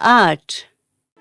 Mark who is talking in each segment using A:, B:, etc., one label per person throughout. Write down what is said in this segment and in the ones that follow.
A: 8।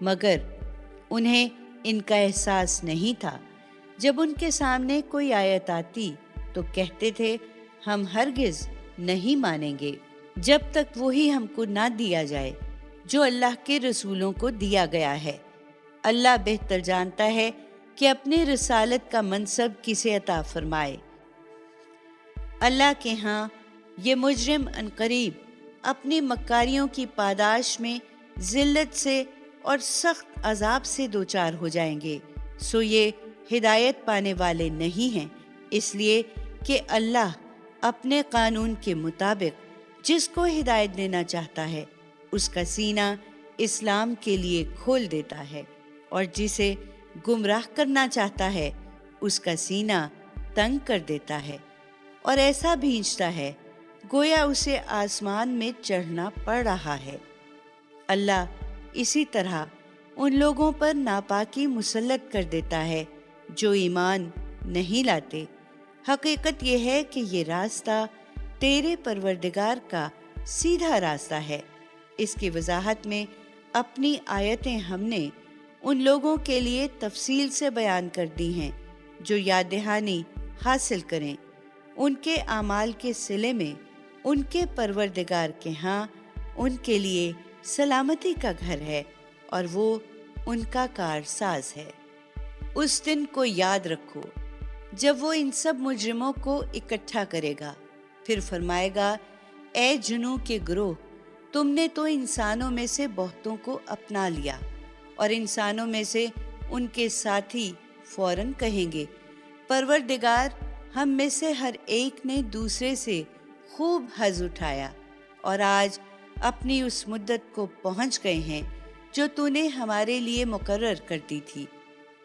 A: مگر انہیں ان کا احساس نہیں تھا۔ جب ان کے سامنے کوئی آیت آتی تو کہتے تھے ہم ہرگز نہیں مانیں گے جب تک وہی ہم کو نہ دیا جائے جو اللہ کے رسولوں کو دیا گیا ہے۔ اللہ بہتر جانتا ہے کہ اپنے رسالت کا منصب کسے عطا فرمائے۔ اللہ کے ہاں یہ مجرم عنقریب اپنی مکاریوں کی پاداش میں ذلت سے اور سخت عذاب سے دوچار ہو جائیں گے۔ سو یہ ہدایت پانے والے نہیں ہیں، اس لیے کہ اللہ اپنے قانون کے مطابق جس کو ہدایت دینا چاہتا ہے اس کا سینہ اسلام کے لیے کھول دیتا ہے، اور جسے گمراہ کرنا چاہتا ہے اس کا سینہ تنگ کر دیتا ہے اور ایسا بھیجتا ہے گویا اسے آسمان میں چڑھنا پڑ رہا ہے۔ اللہ اسی طرح ان لوگوں پر ناپاکی مسلط کر دیتا ہے جو ایمان نہیں لاتے۔ حقیقت یہ ہے کہ یہ راستہ تیرے پروردگار کا سیدھا راستہ ہے۔ اس کی وضاحت میں اپنی آیتیں ہم نے ان لوگوں کے لیے تفصیل سے بیان کر دی ہیں جو یاد دہانی حاصل کریں۔ ان کے اعمال کے صلے میں ان کے پروردگار کے ہاں ان کے لیے سلامتی کا گھر ہے اور وہ ان کا کارساز ہے۔ اس دن کو یاد رکھو جب وہ ان سب مجرموں کو اکٹھا کرے گا، پھر فرمائے گا اے جنوں کے گروہ، تم نے تو انسانوں میں سے بہتوں کو اپنا لیا، اور انسانوں میں سے ان کے ساتھی فوراً کہیں گے پروردگار ہم میں سے ہر ایک نے دوسرے سے خوب حظ اٹھایا، اور آج اپنی اس مدت کو پہنچ گئے ہیں جو تو نے ہمارے لیے مقرر کر دی تھی۔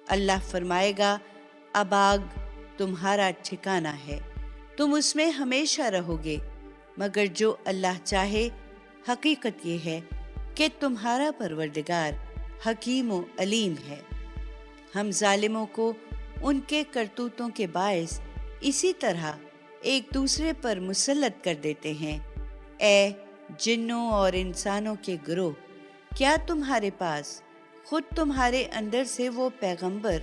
A: اللہ فرمائے گا اب آگ تمہارا ٹھکانہ ہے، تم اس میں ہمیشہ رہو گے، مگر جو اللہ چاہے۔ حقیقت یہ ہے کہ تمہارا پروردگار حکیم و علیم ہے۔ ہم ظالموں کو ان کے کرتوتوں کے باعث اسی طرح ایک دوسرے پر مسلط کر دیتے ہیں۔ اے جنوں اور انسانوں کے گروہ، کیا تمہارے پاس خود تمہارے اندر سے وہ پیغمبر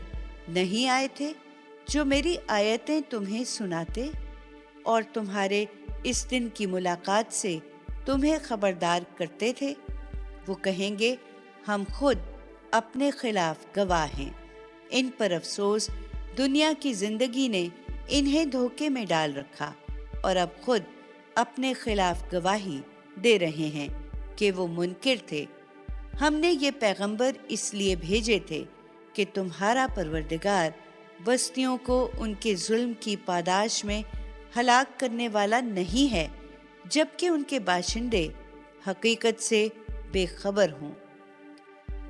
A: نہیں آئے تھے جو میری آیتیں تمہیں سناتے اور تمہارے اس دن کی ملاقات سے تمہیں خبردار کرتے تھے؟ وہ کہیں گے ہم خود اپنے خلاف گواہ ہیں۔ ان پر افسوس، دنیا کی زندگی نے انہیں دھوکے میں ڈال رکھا اور اب خود اپنے خلاف گواہی دے رہے ہیں کہ وہ منکر تھے۔ ہم نے یہ پیغمبر اس لیے بھیجے تھے کہ تمہارا پروردگار بستیوں کو ان کے ظلم کی پاداش میں ہلاک کرنے والا نہیں ہے جبکہ ان کے باشندے حقیقت سے بے خبر ہوں۔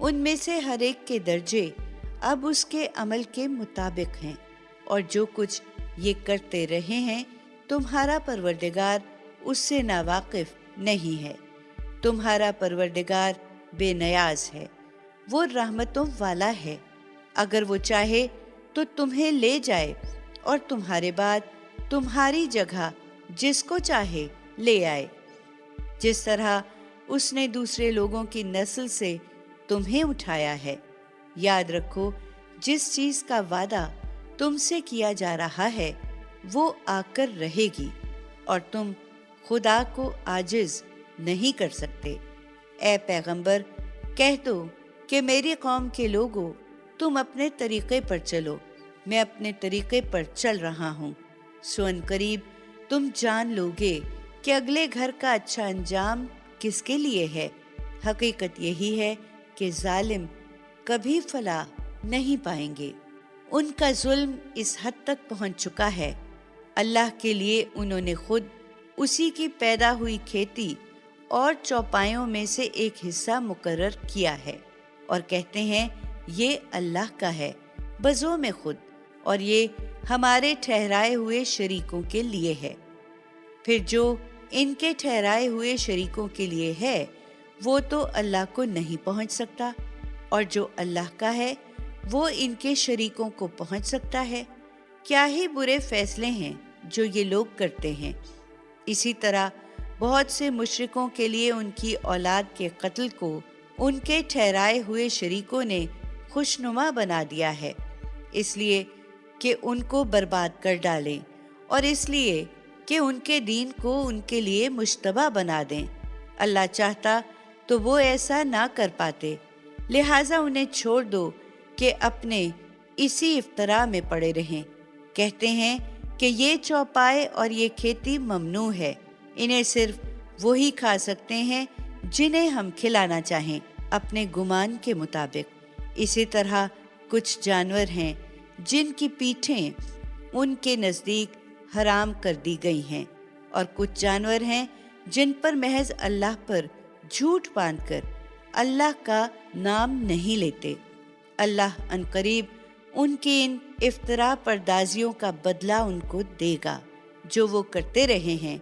A: ان میں سے ہر ایک کے درجے اب اس کے عمل کے مطابق ہیں، اور جو کچھ یہ کرتے رہے ہیں تمہارا پروردگار اس سے ناواقف نہیں ہے۔ تمہارا پروردگار بے نیاز ہے، وہ رحمتوں والا ہے۔ اگر وہ چاہے تو تمہیں لے جائے اور تمہارے بعد تمہاری جگہ جس کو چاہے لے آئے، جس طرح اس نے دوسرے لوگوں کی نسل سے تمہیں اٹھایا ہے۔ یاد رکھو جس چیز کا وعدہ تم سے کیا جا رہا ہے وہ آ کر رہے گی، اور تم خدا کو عاجز نہیں کر سکتے۔ اے پیغمبر، کہہ دو کہ میری قوم کے لوگوں، تم اپنے طریقے پر چلو، میں اپنے طریقے پر چل رہا ہوں، سو ان قریب تم جان لوگے کہ اگلے گھر کا اچھا انجام کس کے لیے ہے۔ حقیقت یہی ہے کہ ظالم کبھی فلاح نہیں پائیں گے۔ ان کا ظلم اس حد تک پہنچ چکا ہے، اللہ کے لیے انہوں نے خود اسی کی پیدا ہوئی کھیتی اور چوپایوں میں سے ایک حصہ مقرر کیا ہے، اور کہتے ہیں یہ اللہ کا ہے بزعم خود، اور یہ ہمارے ٹھہرائے ہوئے شریکوں کے لیے ہے۔ پھر جو ان کے ٹھہرائے ہوئے شریکوں کے لیے ہے وہ تو اللہ کو نہیں پہنچ سکتا، اور جو اللہ کا ہے وہ ان کے شریکوں کو پہنچ سکتا ہے۔ کیا ہی برے فیصلے ہیں جو یہ لوگ کرتے ہیں۔ اسی طرح بہت سے مشرکوں کے لیے ان کی اولاد کے قتل کو ان کے ٹھہرائے ہوئے شریکوں نے خوشنما بنا دیا ہے، اس لیے کہ ان کو برباد کر ڈالیں اور اس لیے کہ ان کے دین کو ان کے لیے مشتبہ بنا دیں۔ اللہ چاہتا تو وہ ایسا نہ کر پاتے، لہٰذا انہیں چھوڑ دو کہ اپنے اسی افطرا میں پڑے رہیں۔ کہتے ہیں کہ یہ چوپائے اور یہ کھیتی ممنوع ہے، انہیں صرف وہی کھا سکتے ہیں جنہیں ہم کھلانا چاہیں اپنے گمان کے مطابق۔ اسی طرح کچھ جانور ہیں جن کی پیٹھیں ان کے نزدیک حرام کر دی گئی ہیں، اور کچھ جانور ہیں جن پر محض اللہ پر جھوٹ باندھ کر اللہ کا نام نہیں لیتے۔ اللہ عنقریب ان کی ان افطرا پردازیوں کا بدلہ ان کو دے گا جو وہ کرتے رہے ہیں،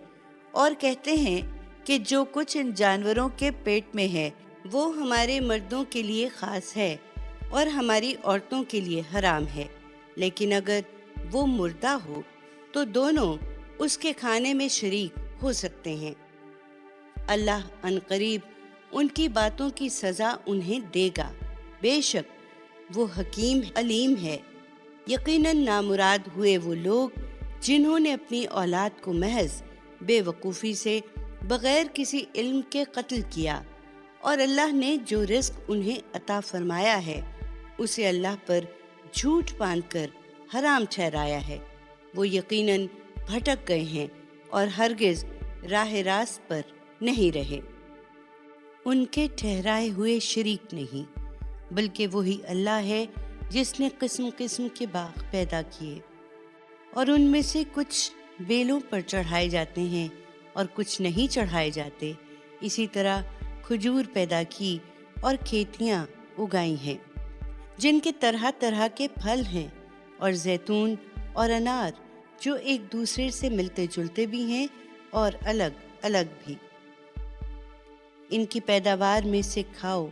A: اور کہتے ہیں کہ جو کچھ ان جانوروں کے پیٹ میں ہے وہ ہمارے مردوں کے لیے خاص ہے اور ہماری عورتوں کے لیے حرام ہے، لیکن اگر وہ مردہ ہو تو دونوں اس کے کھانے میں شریک ہو سکتے ہیں۔ اللہ عنقریب ان کی باتوں کی سزا انہیں دے گا، بے شک وہ حکیم علیم ہے۔ یقیناً نامراد ہوئے وہ لوگ جنہوں نے اپنی اولاد کو محض بے وقوفی سے بغیر کسی علم کے قتل کیا، اور اللہ نے جو رزق انہیں عطا فرمایا ہے اسے اللہ پر جھوٹ باندھ کر حرام ٹھہرایا ہے۔ وہ یقیناً بھٹک گئے ہیں اور ہرگز راہ راست پر نہیں رہے۔ ان کے ٹھہرائے ہوئے شریک نہیں، بلکہ وہی اللہ ہے جس نے قسم قسم کے باغ پیدا کیے، اور ان میں سے کچھ بیلوں پر چڑھائے جاتے ہیں اور کچھ نہیں چڑھائے جاتے۔ اسی طرح کھجور پیدا کی اور کھیتیاں اگائی ہیں جن کے طرح طرح کے پھل ہیں، اور زیتون اور انار جو ایک دوسرے سے ملتے جلتے بھی ہیں اور الگ الگ بھی۔ ان کی پیداوار میں سے کھاؤ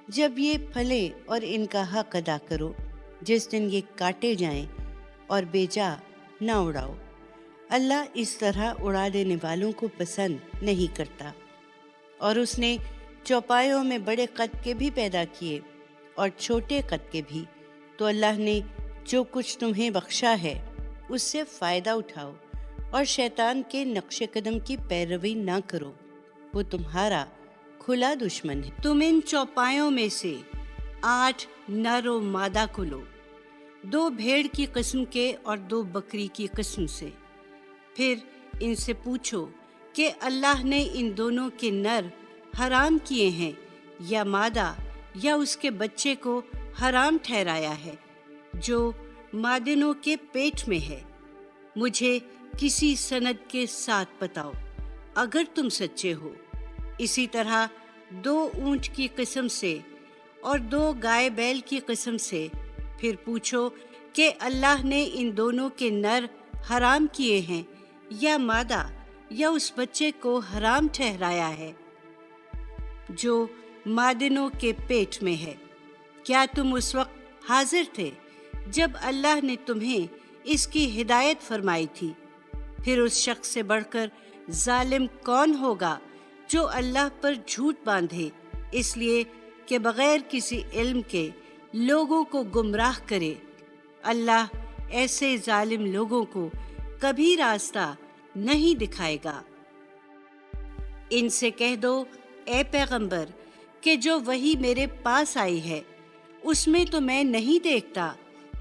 A: جب یہ پھلے، اور ان کا حق ادا کرو جس دن یہ کاٹے جائیں، اور بیجا نہ اڑاؤ۔ اللہ اس طرح اڑا دینے والوں کو پسند نہیں کرتا۔ اور اس نے چوپایوں میں بڑے قد کے بھی پیدا کیے اور چھوٹے قد کے بھی، تو اللہ نے جو کچھ تمہیں بخشا ہے اس سے فائدہ اٹھاؤ، اور شیطان کے نقش قدم کی پیروی نہ کرو، وہ تمہارا کھلا دشمن ہے۔ تم ان چوپایوں میں سے 8 نر و مادہ کو لو، 2 بھیڑ کی قسم کے اور 2 بکری کی قسم سے، پھر ان سے پوچھو کہ اللہ نے ان دونوں کے نر حرام کیے ہیں یا مادہ یا اس کے بچے کو حرام ٹھہرایا ہے جو مادنوں کے پیٹ میں ہے؟ مجھے کسی سند کے ساتھ بتاؤ اگر تم سچے ہو۔ اسی طرح 2 اونٹ کی قسم سے اور 2 گائے بیل کی قسم سے، پھر پوچھو کہ اللہ نے ان دونوں کے نر حرام کیے ہیں یا مادہ یا اس بچے کو حرام ٹھہرایا ہے جو مادنوں کے پیٹ میں ہے۔ کیا تم اس وقت حاضر تھے جب اللہ نے تمہیں اس کی ہدایت فرمائی تھی؟ پھر اس شخص سے بڑھ کر ظالم کون ہوگا جو اللہ پر جھوٹ باندھے اس لیے کہ بغیر کسی علم کے لوگوں کو گمراہ کرے۔ اللہ ایسے ظالم لوگوں کو کبھی راستہ نہیں دکھائے گا۔ ان سے کہہ دو اے پیغمبر کہ جو وحی میرے پاس آئی ہے اس میں تو میں نہیں دیکھتا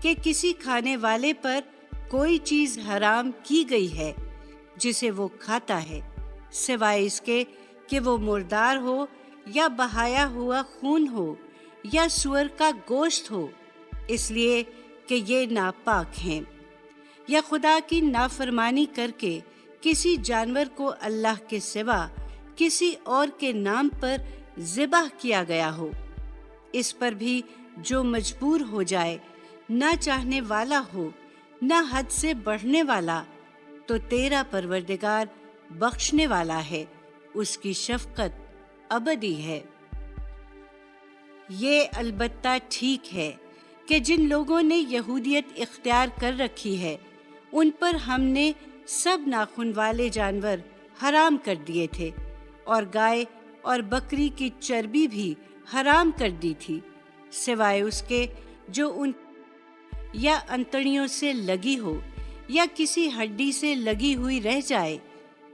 A: کہ کسی کھانے والے پر کوئی چیز حرام کی گئی ہے جسے وہ کھاتا ہے، سوائے اس کے کہ وہ مردار ہو یا بہایا ہوا خون ہو یا سور کا گوشت ہو، اس لیے کہ یہ ناپاک ہیں، یا خدا کی نافرمانی کر کے کسی جانور کو اللہ کے سوا کسی اور کے نام پر ذبح کیا گیا ہو، اس پر بھی جو مجبور ہو جائے، نہ چاہنے والا ہو نہ حد سے بڑھنے والا، تو تیرا پروردگار بخشنے والا ہے، اس کی شفقت ابدی ہے۔ یہ البتہ ٹھیک ہے کہ جن لوگوں نے یہودیت اختیار کر رکھی ہے ان پر ہم نے سب ناخن والے جانور حرام کر دیے تھے، اور گائے اور بکری کی چربی بھی حرام کر دی تھی، سوائے اس کے جو ان یا انتڑیوں سے لگی ہو یا کسی ہڈی سے لگی ہوئی رہ جائے۔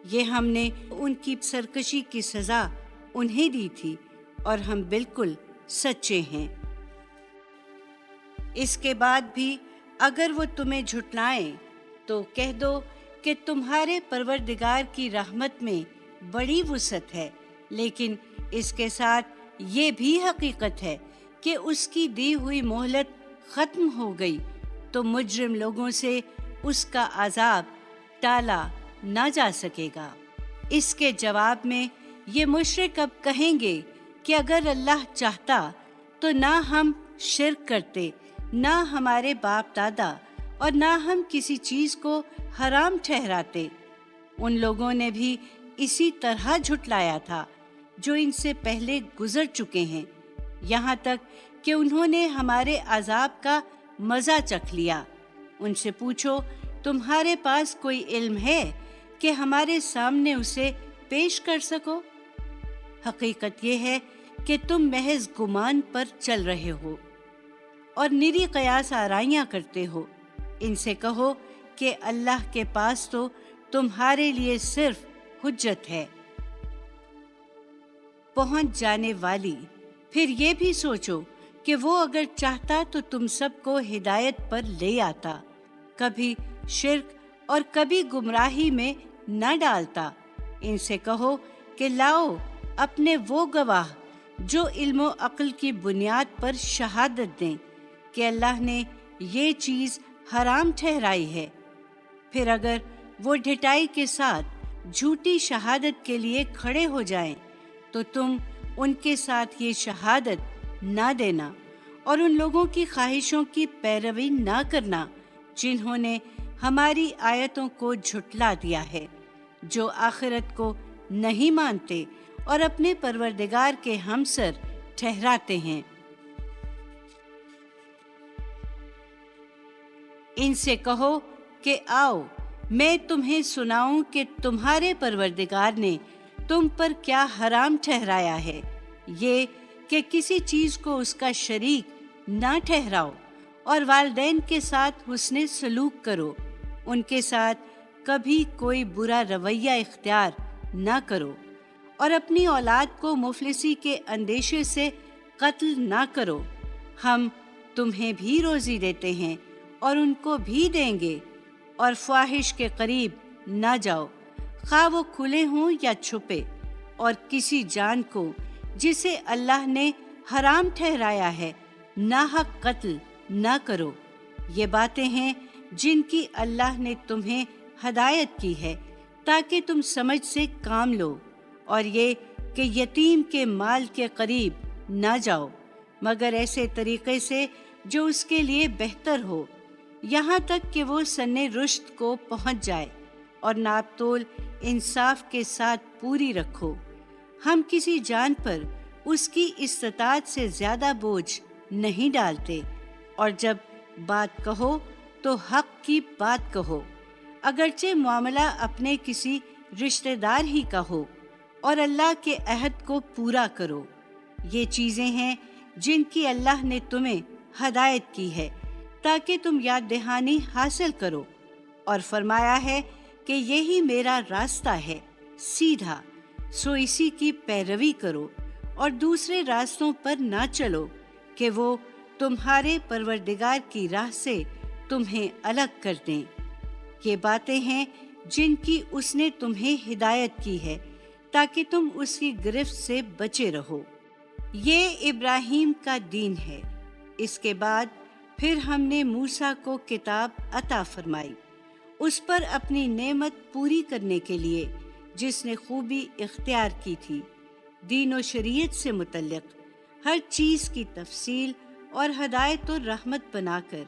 A: یہ ہم نے ان کی سرکشی کی سزا انہیں دی تھی اور ہم بالکل سچے ہیں۔ اس کے بعد بھی اگر وہ تمہیں جھٹلائیں تو کہہ دو کہ تمہارے پروردگار کی رحمت میں بڑی وسعت ہے، لیکن اس کے ساتھ یہ بھی حقیقت ہے کہ اس کی دی ہوئی مہلت ختم ہو گئی تو مجرم لوگوں سے اس کا عذاب ٹالا نہ جا سکے گا۔ اس کے جواب میں یہ مشرک اب کہیں گے کہ اگر اللہ چاہتا تو نہ ہم شرک کرتے، نہ ہمارے باپ دادا، اور نہ ہم کسی چیز کو حرام ٹھہراتے۔ ان لوگوں نے بھی اسی طرح جھٹلایا تھا جو ان سے پہلے گزر چکے ہیں، یہاں تک کہ انہوں نے ہمارے عذاب کا مزہ چکھ لیا۔ ان سے پوچھو، تمہارے پاس کوئی علم ہے کہ ہمارے سامنے اسے پیش کر سکو؟ حقیقت یہ ہے کہ تم محض گمان پر چل رہے ہو اور نری قیاس آرائیاں کرتے ہو۔ ان سے کہو کہ اللہ کے پاس تو تمہارے لیے صرف حجت ہے پہنچ جانے والی۔ پھر یہ بھی سوچو کہ وہ اگر چاہتا تو تم سب کو ہدایت پر لے آتا، کبھی شرک اور کبھی گمراہی میں نہ ڈالتا۔ ان سے کہو کہ لاؤ اپنے وہ گواہ جو علم و عقل کی بنیاد پر شہادت دیں کہ اللہ نے یہ چیز حرام ٹھہرائی ہے۔ پھر اگر وہ ڈھٹائی کے ساتھ جھوٹی شہادت کے لیے کھڑے ہو جائیں تو تم ان کے ساتھ یہ شہادت نہ دینا اور ان لوگوں کی خواہشوں کی پیروی نہ کرنا جنہوں نے ہماری آیتوں کو جھٹلا دیا ہے، جو آخرت کو نہیں مانتے اور اپنے پروردگار کے ہمسر ٹھہراتے ہیں۔ ان سے کہو کہ آؤ میں تمہیں سناؤں کہ تمہارے پروردگار نے تم پر کیا حرام ٹھہرایا ہے، یہ کہ کسی چیز کو اس کا شریک نہ ٹھہراؤ اور والدین کے ساتھ حسن سلوک کرو، ان کے ساتھ کبھی کوئی برا رویہ اختیار نہ کرو اور اپنی اولاد کو مفلسی کے اندیشے سے قتل نہ کرو۔ ہم تمہیں بھی روزی دیتے ہیں اور ان کو بھی دیں گے، اور فواحش کے قریب نہ جاؤ، خواہ وہ کھلے ہوں یا چھپے، اور کسی جان کو جسے اللہ نے حرام ٹھہرایا ہے ناحق قتل نہ کرو۔ یہ باتیں ہیں جن کی اللہ نے تمہیں ہدایت کی ہے تاکہ تم سمجھ سے کام لو، اور یہ کہ یتیم کے مال کے قریب نہ جاؤ مگر ایسے طریقے سے جو اس کے لیے بہتر ہو، یہاں تک کہ وہ سن رشد کو پہنچ جائے، اور ناپ تول انصاف کے ساتھ پوری رکھو۔ ہم کسی جان پر اس کی استطاعت سے زیادہ بوجھ نہیں ڈالتے، اور جب بات کہو تو حق کی بات کہو، اگرچہ معاملہ اپنے کسی رشتہ دار ہی کا ہو، اور اللہ کے عہد کو پورا کرو۔ یہ چیزیں ہیں جن کی اللہ نے تمہیں ہدایت کی ہے تاکہ تم یاد دہانی حاصل کرو، اور فرمایا ہے کہ یہی میرا راستہ ہے سیدھا، سو اسی کی پیروی کرو اور دوسرے راستوں پر نہ چلو کہ وہ تمہارے پروردگار کی راہ سے تمہیں الگ کر دیں۔ یہ باتیں ہیں جن کی اس نے تمہیں ہدایت کی ہے تاکہ تم اس کی گرفت سے بچے رہو۔ یہ ابراہیم کا دین ہے۔ اس کے بعد پھر ہم نے موسیٰ کو کتاب عطا فرمائی، اس پر اپنی نعمت پوری کرنے کے لیے جس نے خوبی اختیار کی تھی، دین و شریعت سے متعلق ہر چیز کی تفصیل اور ہدایت و رحمت بنا کر،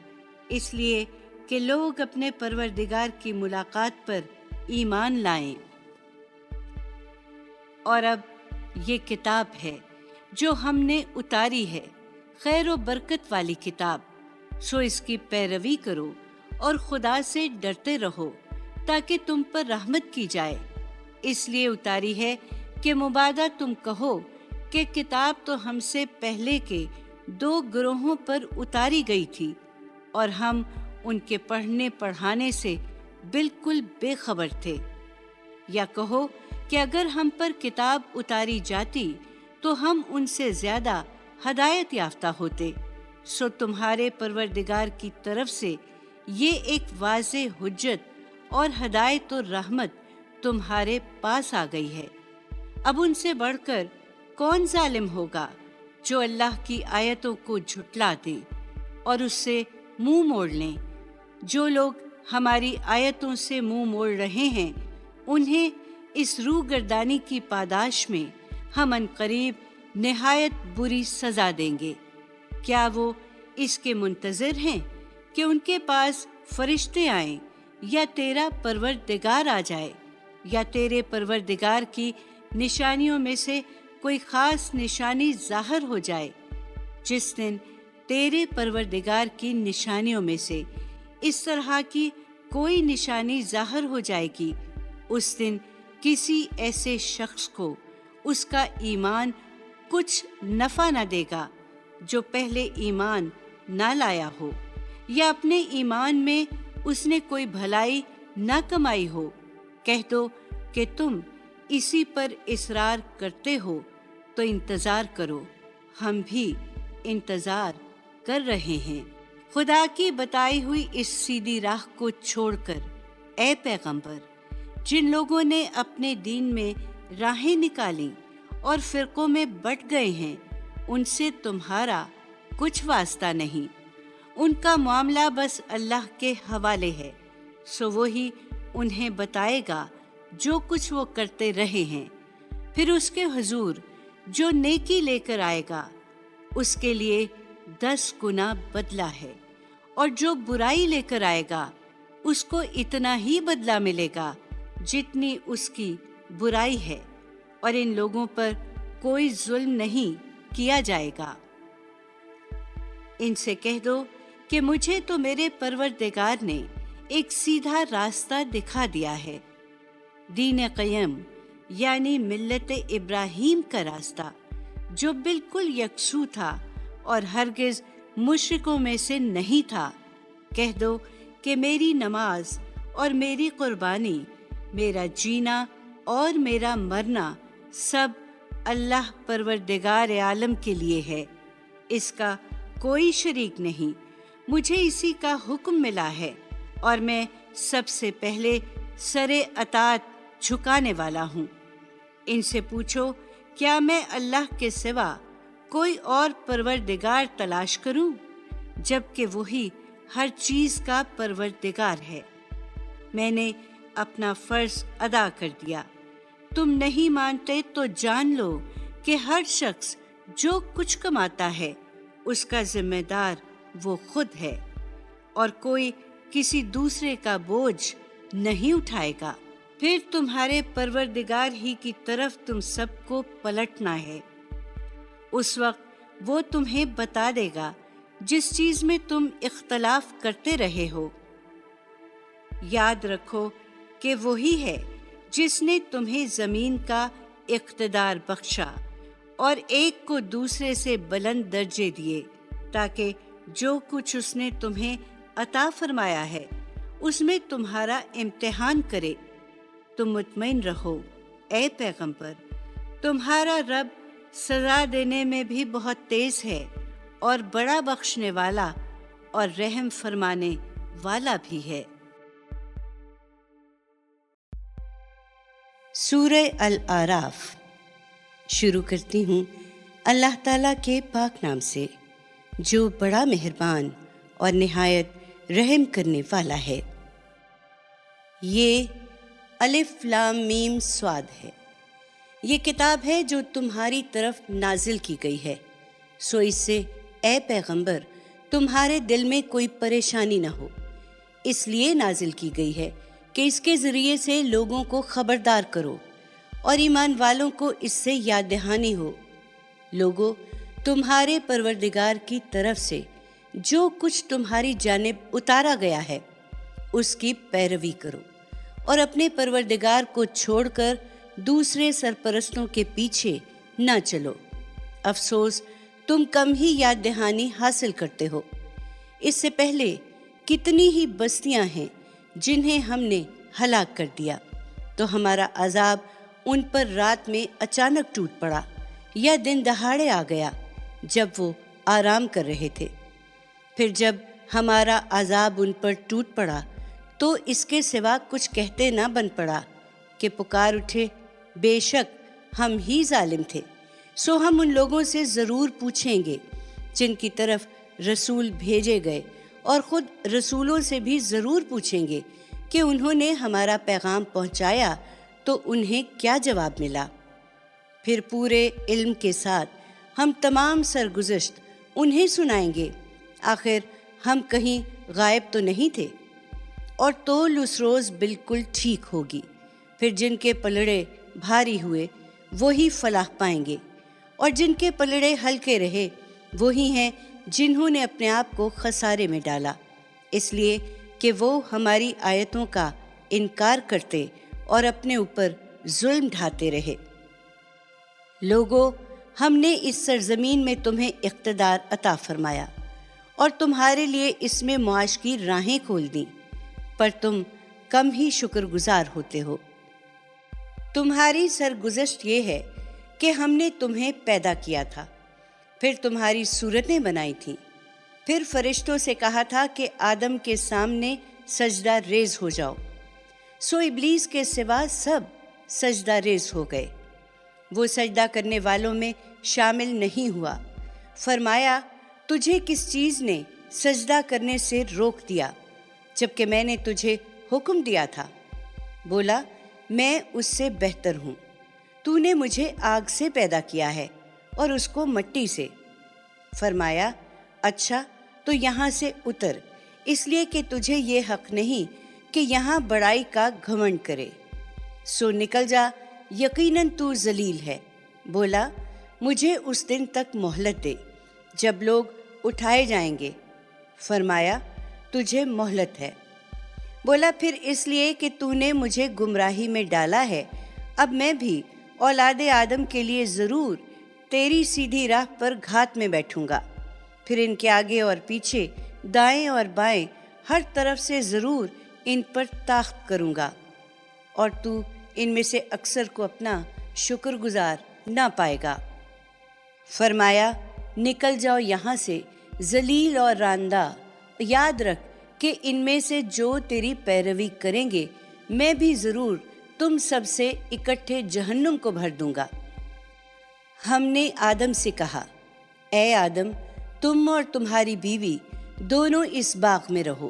A: اس لیے کہ لوگ اپنے پروردگار کی ملاقات پر ایمان لائیں۔ اور اب یہ کتاب ہے جو ہم نے اتاری ہے، خیر و برکت والی کتاب، سو اس کی پیروی کرو اور خدا سے ڈرتے رہو تاکہ تم پر رحمت کی جائے۔ اس لیے اتاری ہے کہ مبادا تم کہو کہ کتاب تو ہم سے پہلے کے 2 گروہوں پر اتاری گئی تھی اور ہم ان کے پڑھنے پڑھانے سے بالکل بے خبر تھے۔ یا کہو کہ اگر ہم پر کتاب اتاری جاتی تو ہم ان سے زیادہ ہدایت یافتہ ہوتے، سو تمہارے پروردگار کی طرف سے یہ ایک واضح حجت اور ہدایت و رحمت تمہارے پاس آ گئی ہے۔ اب ان سے بڑھ کر کون ظالم ہوگا جو اللہ کی آیتوں کو جھٹلا دے اور اس سے منہ موڑ لیں۔ جو لوگ ہماری آیتوں سے منہ موڑ رہے ہیں انہیں اس روگردانی کی پاداش میں ہم عنقریب نہایت بری سزا دیں گے۔ کیا وہ اس کے منتظر ہیں کہ ان کے پاس فرشتے آئیں یا تیرا پروردگار آ جائے یا تیرے پروردگار کی نشانیوں میں سے کوئی خاص نشانی ظاہر ہو جائے؟ جس دن تیرے پروردگار کی نشانیوں میں سے اس طرح کی کوئی نشانی ظاہر ہو جائے گی، اس دن کسی ایسے شخص کو اس کا ایمان کچھ نفع نہ دے گا جو پہلے ایمان نہ لایا ہو یا اپنے ایمان میں اس نے کوئی بھلائی نہ کمائی ہو۔ کہہ دو کہ تم اسی پر اصرار کرتے ہو تو انتظار کرو، ہم بھی انتظار کر رہے ہیں۔ خدا کی بتائی ہوئی اس سیدھی راہ کو چھوڑ کر اے پیغمبر، جن لوگوں نے اپنے دین میں راہیں نکالیں اور فرقوں میں بٹ گئے ہیں، ان سے تمہارا کچھ واسطہ نہیں۔ ان کا معاملہ بس اللہ کے حوالے ہے، سو وہی انہیں بتائے گا جو کچھ وہ کرتے رہے ہیں۔ پھر اس کے حضور جو نیکی لے کر آئے گا اس کے لیے 10 گنا بدلہ ہے، اور جو برائی لے کر آئے گا اس کو اتنا ہی بدلہ ملے گا جتنی اس کی برائی ہے، اور ان لوگوں پر کوئی ظلم نہیں کیا جائے گا۔ ان سے کہہ دو کہ مجھے تو میرے پروردگار نے ایک سیدھا راستہ دکھا دیا ہے، دین قیم یعنی ملت ابراہیم کا راستہ، جو بالکل یکسو تھا اور ہرگز مشرکوں میں سے نہیں تھا۔ کہہ دو کہ میری نماز اور میری قربانی، میرا جینا اور میرا مرنا سب اللہ پروردگار عالم کے لیے ہے، اس کا کوئی شریک نہیں۔ مجھے اسی کا حکم ملا ہے اور میں سب سے پہلے سر اطاعت جھکانے والا ہوں۔ ان سے پوچھو کیا میں اللہ کے سوا کوئی اور پروردگار تلاش کروں جبکہ وہی ہر چیز کا پروردگار ہے؟ میں نے اپنا فرض ادا کر دیا۔ تم نہیں مانتے تو جان لو کہ ہر شخص جو کچھ کماتا ہے اس کا ذمہ دار وہ خود ہے، اور کوئی کسی دوسرے کا بوجھ نہیں اٹھائے گا۔ پھر تمہارے پروردگار ہی کی طرف تم سب کو پلٹنا ہے۔ اس وقت وہ تمہیں بتا دے گا جس چیز میں تم اختلاف کرتے رہے ہو۔ یاد رکھو کہ وہی ہے جس نے تمہیں زمین کا اقتدار بخشا اور ایک کو دوسرے سے بلند درجے دیے، تاکہ جو کچھ اس نے تمہیں عطا فرمایا ہے اس میں تمہارا امتحان کرے۔ تم مطمئن رہو اے پیغمبر، تمہارا رب سزا دینے میں بھی بہت تیز ہے اور بڑا بخشنے والا اور رحم فرمانے والا بھی ہے۔ سورہ الاعراف شروع کرتی ہوں اللہ تعالیٰ کے پاک نام سے جو بڑا مہربان اور نہایت رحم کرنے والا ہے۔ یہ الف لام میم صاد ہے۔ یہ کتاب ہے جو تمہاری طرف نازل کی گئی ہے، سو اس سے اے پیغمبر تمہارے دل میں کوئی پریشانی نہ ہو۔ اس لیے نازل کی گئی ہے کہ اس کے ذریعے سے لوگوں کو خبردار کرو اور ایمان والوں کو اس سے یاد دہانی ہو۔ لوگو، تمہارے پروردگار کی طرف سے جو کچھ تمہاری جانب اتارا گیا ہے اس کی پیروی کرو اور اپنے پروردگار کو چھوڑ کر دوسرے سرپرستوں کے پیچھے نہ چلو۔ افسوس تم کم ہی یاد دہانی حاصل کرتے ہو۔ اس سے پہلے کتنی ہی بستیاں ہیں جنہیں ہم نے ہلاک کر دیا، تو ہمارا عذاب ان پر رات میں اچانک ٹوٹ پڑا یا دن دہاڑے آ گیا جب وہ آرام کر رہے تھے۔ پھر جب ہمارا عذاب ان پر ٹوٹ پڑا تو اس کے سوا کچھ کہتے نہ بن پڑا کہ پکار اٹھے، بے شک ہم ہی ظالم تھے، سو ہم ان لوگوں سے ضرور پوچھیں گے جن کی طرف رسول بھیجے گئے، اور خود رسولوں سے بھی ضرور پوچھیں گے کہ انہوں نے ہمارا پیغام پہنچایا تو انہیں کیا جواب ملا۔ پھر پورے علم کے ساتھ ہم تمام سرگزشت انہیں سنائیں گے، آخر ہم کہیں غائب تو نہیں تھے۔ اور تول اس روز بالکل ٹھیک ہوگی، پھر جن کے پلڑے بھاری ہوئے وہی فلاح پائیں گے، اور جن کے پلڑے ہلکے رہے وہی ہیں جنہوں نے اپنے آپ کو خسارے میں ڈالا، اس لیے کہ وہ ہماری آیتوں کا انکار کرتے اور اپنے اوپر ظلم ڈھاتے رہے۔ لوگو، ہم نے اس سرزمین میں تمہیں اقتدار عطا فرمایا اور تمہارے لیے اس میں معاش کی راہیں کھول دیں، پر تم کم ہی شکر گزار ہوتے ہو۔ تمہاری سرگزشت یہ ہے کہ ہم نے تمہیں پیدا کیا تھا، پھر تمہاری صورتیں بنائی تھیں، پھر فرشتوں سے کہا تھا کہ آدم کے سامنے سجدہ ریز ہو جاؤ، سو ابلیس کے سوا سب سجدہ ریز ہو گئے۔ وہ سجدہ کرنے والوں میں شامل نہیں ہوا۔ فرمایا، تجھے کس چیز نے سجدہ کرنے سے روک دیا جبکہ میں نے تجھے حکم دیا تھا؟ بولا، میں اس سے بہتر ہوں، تو نے مجھے آگ سے پیدا کیا ہے اور اس کو مٹی سے۔ فرمایا، اچھا تو یہاں سے اتر، اس لیے کہ تجھے یہ حق نہیں کہ یہاں بڑائی کا گھمنڈ کرے، سو نکل جا، یقیناً تو ذلیل ہے۔ بولا، مجھے اس دن تک مہلت دے جب لوگ اٹھائے جائیں گے۔ فرمایا، تجھے مہلت ہے۔ بولا، پھر اس لیے کہ تو نے مجھے گمراہی میں ڈالا ہے، اب میں بھی اولاد آدم کے لیے ضرور تیری سیدھی راہ پر گھات میں بیٹھوں گا، پھر ان کے آگے اور پیچھے، دائیں اور بائیں، ہر طرف سے ضرور ان پر طاقت کروں گا، اور تو ان میں سے اکثر کو اپنا شکر گزار نہ پائے گا۔ فرمایا، نکل جاؤ یہاں سے ذلیل اور راندہ، یاد رکھ کہ ان میں سے جو تیری پیروی کریں گے میں بھی ضرور تم سب سے اکٹھے جہنم کو بھر دوں گا۔ ہم نے آدم سے کہا، اے آدم، تم اور تمہاری بیوی دونوں اس باغ میں رہو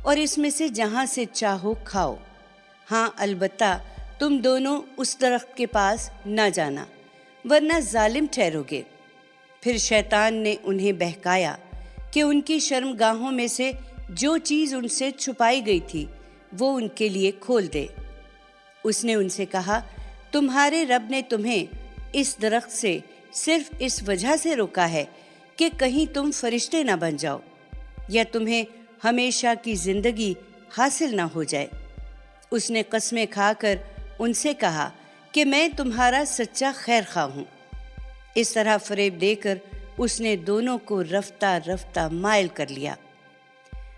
A: اور اس میں سے جہاں سے چاہو کھاؤ، ہاں البتہ تم دونوں اس درخت کے پاس نہ جانا ورنہ ظالم ٹھہرو گے۔ پھر شیطان نے انہیں بہکایا کہ ان کی شرمگاہوں میں سے جو چیز ان سے چھپائی گئی تھی وہ ان کے لیے کھول دے۔ اس نے ان سے کہا، تمہارے رب نے تمہیں اس درخت سے صرف اس وجہ سے روکا ہے کہ کہیں تم فرشتے نہ بن جاؤ یا تمہیں ہمیشہ کی زندگی حاصل نہ ہو جائے۔ اس نے قسمیں کھا کر ان سے کہا کہ میں تمہارا سچا خیر خواہ ہوں۔ اس طرح فریب دے کر اس نے دونوں کو رفتہ رفتہ مائل کر لیا۔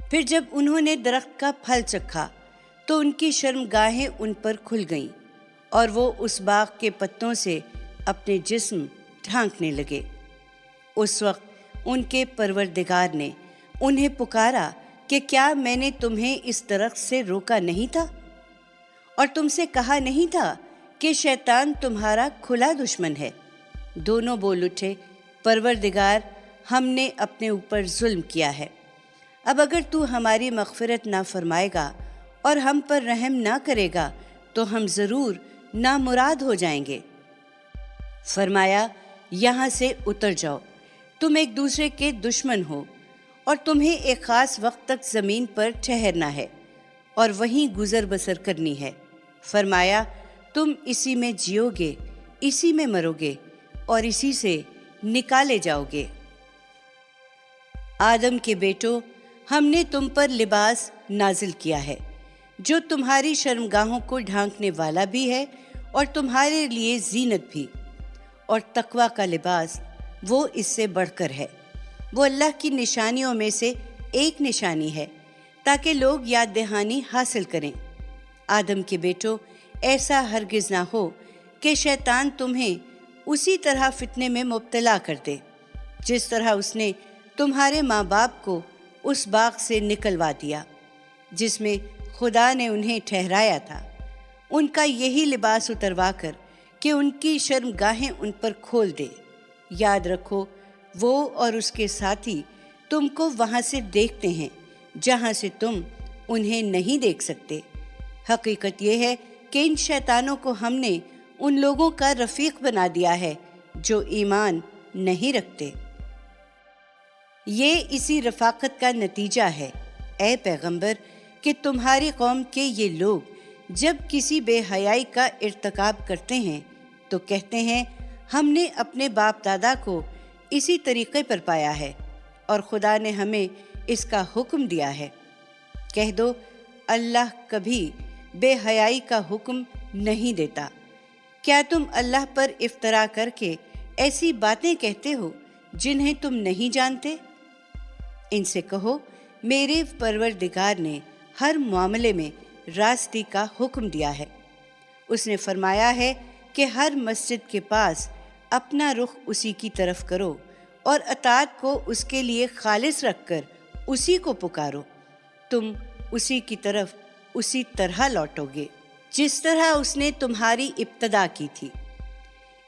A: پھر جب انہوں نے درخت کا پھل چکھا تو ان کی شرمگاہیں ان پر کھل گئیں اور وہ اس باغ کے پتوں سے اپنے جسم ڈھانکنے لگے۔ اس وقت ان کے پروردگار نے انہیں پکارا کہ کیا میں نے تمہیں اس درخت سے روکا نہیں تھا اور تم سے کہا نہیں تھا کہ شیطان تمہارا کھلا دشمن ہے؟ دونوں بول اٹھے، پروردگار، ہم نے اپنے اوپر ظلم کیا ہے، اب اگر تو ہماری مغفرت نہ فرمائے گا اور ہم پر رحم نہ کرے گا تو ہم ضرور نامراد ہو جائیں گے۔ فرمایا، یہاں سے اتر جاؤ، تم ایک دوسرے کے دشمن ہو اور تمہیں ایک خاص وقت تک زمین پر ٹھہرنا ہے اور وہیں گزر بسر کرنی ہے۔ فرمایا، تم اسی میں جیو گے، اسی میں مرو گے اور اسی سے نکالے جاؤ گے۔ آدم کے بیٹو، ہم نے تم پر لباس نازل کیا ہے جو تمہاری شرمگاہوں کو ڈھانکنے والا بھی ہے اور تمہارے لیے زینت بھی، اور تقوی کا لباس وہ اس سے بڑھ کر ہے۔ وہ اللہ کی نشانیوں میں سے ایک نشانی ہے تاکہ لوگ یاد دہانی حاصل کریں۔ آدم کے بیٹو، ایسا ہرگز نہ ہو کہ شیطان تمہیں اسی طرح فتنے میں مبتلا کر دے جس طرح اس نے تمہارے ماں باپ کو اس باغ سے نکلوا دیا جس میں خدا نے انہیں ٹھہرایا تھا، ان کا یہی لباس اتروا کر کہ ان کی شرمگاہیں ان پر کھول دے۔ یاد رکھو، وہ اور اس کے ساتھی تم کو وہاں سے دیکھتے ہیں جہاں سے تم انہیں نہیں دیکھ سکتے۔ حقیقت یہ ہے کہ ان شیطانوں کو ہم نے ان لوگوں کا رفیق بنا دیا ہے جو ایمان نہیں رکھتے۔ یہ اسی رفاقت کا نتیجہ ہے، اے پیغمبر، کہ تمہاری قوم کے یہ لوگ جب کسی بے حیائی کا ارتکاب کرتے ہیں تو کہتے ہیں ہم نے اپنے باپ دادا کو اسی طریقے پر پایا ہے اور خدا نے ہمیں اس کا حکم دیا ہے۔ کہہ دو، اللہ کبھی بے حیائی کا حکم نہیں دیتا۔ کیا تم اللہ پر افطرا کر کے ایسی باتیں کہتے ہو جنہیں تم نہیں جانتے؟ ان سے کہو، میرے پروردگار نے ہر معاملے میں راستی کا حکم دیا ہے۔ اس نے فرمایا ہے کہ ہر مسجد کے پاس اپنا رخ اسی کی طرف کرو اور اطاعت کو اس کے لیے خالص رکھ کر اسی کو پکارو، تم اسی کی طرف اسی طرح لوٹو گے جس طرح اس نے تمہاری ابتدا کی تھی۔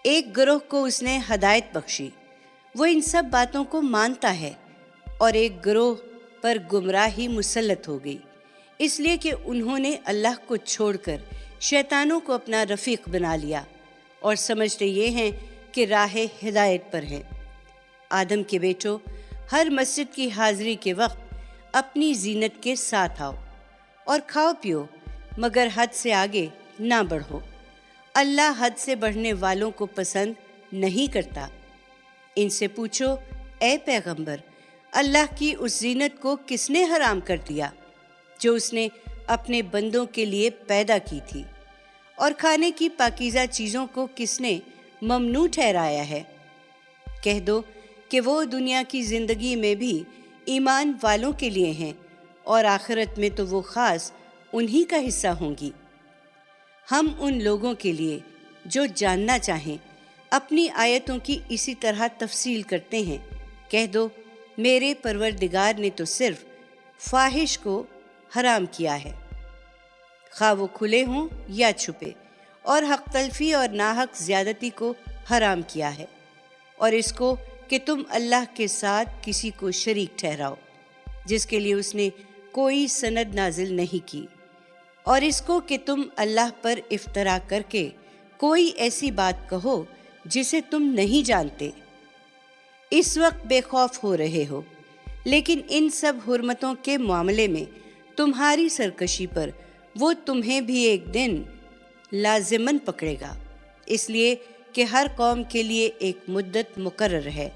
A: ایک گروہ کو اس نے ہدایت بخشی، وہ ان سب باتوں کو مانتا ہے، اور ایک گروہ پر گمراہی مسلط ہو گئی، اس لیے کہ انہوں نے اللہ کو چھوڑ کر شیطانوں کو اپنا رفیق بنا لیا اور سمجھتے یہ ہیں کہ راہ ہدایت پر ہیں۔ آدم کے بیٹو، ہر مسجد کی حاضری کے وقت اپنی زینت کے ساتھ آؤ اور کھاؤ پیو، مگر حد سے آگے نہ بڑھو۔ اللہ حد سے بڑھنے والوں کو پسند نہیں کرتا۔ ان سے پوچھو، اے پیغمبر، اللہ کی اس زینت کو کس نے حرام کر دیا جو اس نے اپنے بندوں کے لیے پیدا کی تھی، اور کھانے کی پاکیزہ چیزوں کو کس نے ممنوع ٹھہرایا ہے؟ کہہ دو کہ وہ دنیا کی زندگی میں بھی ایمان والوں کے لیے ہیں، اور آخرت میں تو وہ خاص انہی کا حصہ ہوں گی۔ ہم ان لوگوں کے لیے جو جاننا چاہیں اپنی آیتوں کی اسی طرح تفصیل کرتے ہیں۔ کہہ دو، میرے پروردگار نے تو صرف فاحش کو حرام کیا ہے، خواہ وہ کھلے ہوں یا چھپے، اور حق تلفی اور ناحق زیادتی کو حرام کیا ہے، اور اس کو کہ تم اللہ کے ساتھ کسی کو شریک ٹھہراؤ جس کے لیے اس نے کوئی سند نازل نہیں کی، اور اس کو کہ تم اللہ پر افطرا کر کے کوئی ایسی بات کہو جسے تم نہیں جانتے۔ اس وقت بے خوف ہو رہے ہو، لیکن ان سب حرمتوں کے معاملے میں تمہاری سرکشی پر وہ تمہیں بھی ایک دن لازماً پکڑے گا، اس لیے کہ ہر قوم کے لیے ایک مدت مقرر ہے۔